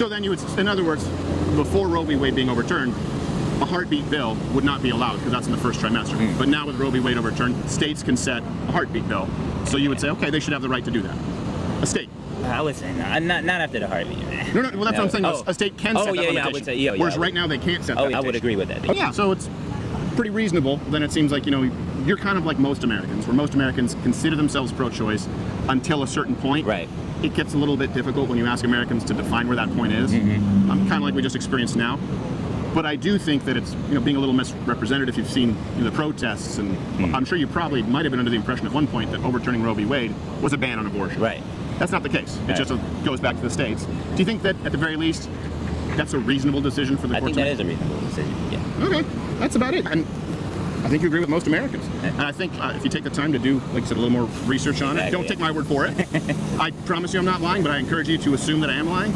So then you would, in other words, before Roe v. Wade being overturned, a heartbeat bill would not be allowed because that's in the first trimester. But now with Roe v. Wade overturned, states can set a heartbeat bill. So you would say, okay, they should have the right to do that. A state. I would say not after the heartbeat. No, well, that's what I'm saying. A state can set that limitation. I would say, whereas right now they can't set that limitation. I would agree with that. Oh, yeah, so it's pretty reasonable. Then it seems like, you're kind of like most Americans, where most Americans consider themselves pro-choice until a certain point. Right. It gets a little bit difficult when you ask Americans to define where that point is. Kind of like we just experienced now. But I do think that it's being a little misrepresented if you've seen the protests, and I'm sure you probably might have been under the impression at one point that overturning Roe v. Wade was a ban on abortion. Right. That's not the case. It just goes back to the states. Do you think that at the very least that's a reasonable decision for the court to make? I think that is a reasonable decision. Yeah. Okay, that's about it. And I think you agree with most Americans. And I think if you take the time to do, like I said, a little more research on it, don't take my word for it. I promise you I'm not lying, but I encourage you to assume that I am lying.